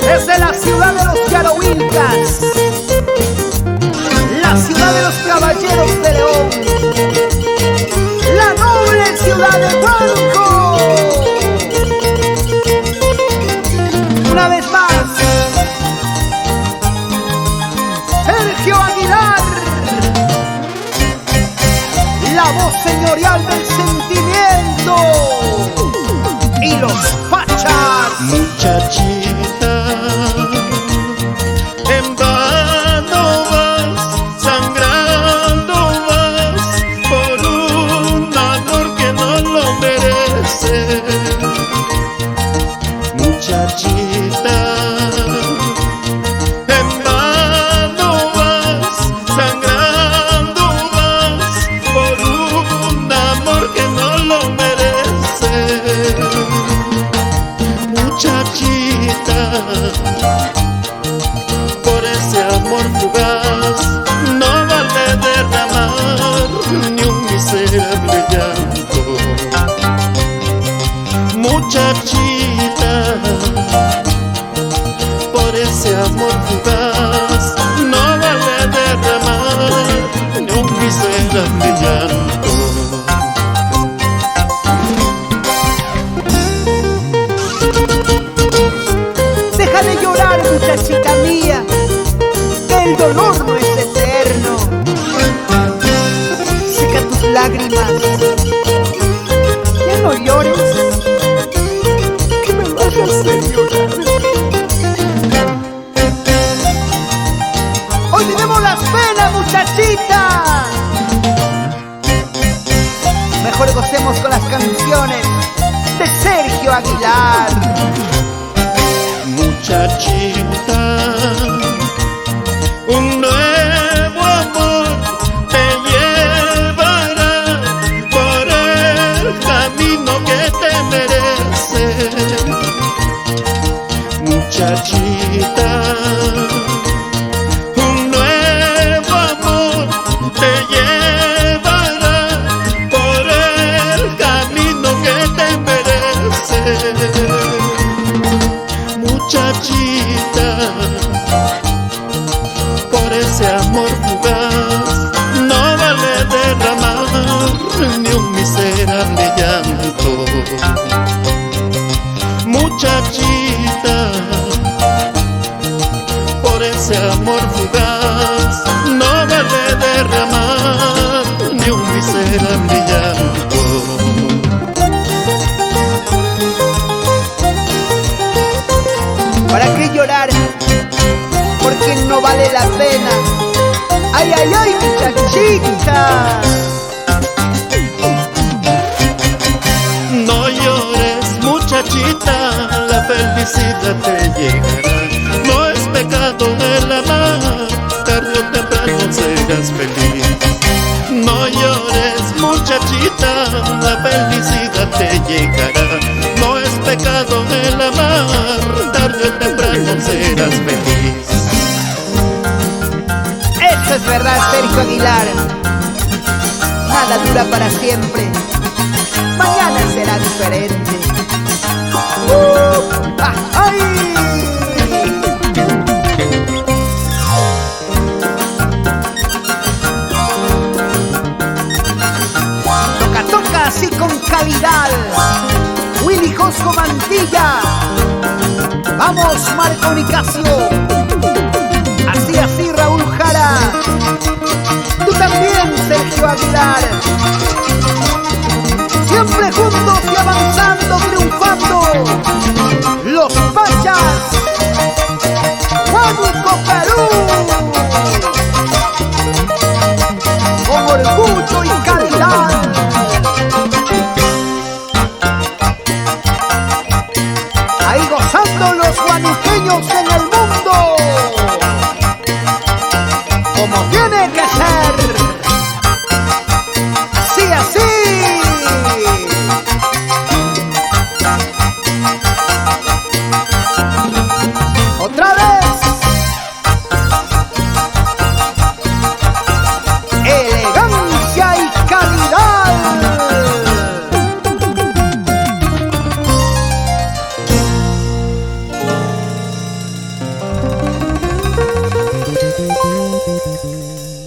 Desde la ciudad de los Yarohuilcas, la ciudad de los caballeros de León, la noble ciudad de Huánuco. Una vez más, Sergio Aguilar, la voz señorial del sentimiento, y los Pachas. Muchachita, en vano vas, sangrando vas, por un amor que no lo merece. Muchachita, en vano vas, sangrando vas, por un amor que no lo merece. Muchachita, por ese amor fugaz no vale derramar ni un miserable llanto. Muchachita, por ese amor fugaz no vale derramar ni un miserable llanto. Deja de llorar, muchachita mía, que el dolor no es eterno. Seca tus lágrimas, ya no llores, que me vas a hacer llorar. Olvidemos las penas, muchachita, mejor gocemos con las canciones de Sergio Aguilar. Muchachita, un nuevo amor te llevará por el camino que te merece. Muchachita, un nuevo amor te llevará por el camino que te merece. Muchachita, por ese amor fugaz no vale derramar ni un miserable llanto. Muchachita, por ese amor fugaz no vale derramar ni un miserable llanto. ¿Para qué llorar? Porque no vale la pena. ¡Ay, ay, ay, muchachita! No llores, muchachita, la felicidad te llegará. No es pecado el amar, tarde o temprano serás feliz. No llores, muchachita, la felicidad te llegará. No es pecado el amar, tarde o temprano serás feliz. Eso es verdad, Sergio Aguilar. Nada dura para siempre. Mañana será diferente. ¡Ay! Toca así con calidad. Willy Cosco Mantilla. Vamos, Marco Nicasio. Así, Raúl Jara. Tú también, Sergio Aguilar. Siempre juntos y avanzando, triunfando. Los Pachas, Huánuco, Perú. Con orgullo y calidad. Ahí gozando los huanuqueños en el mundo, como tiene que ser. Así, Thank you.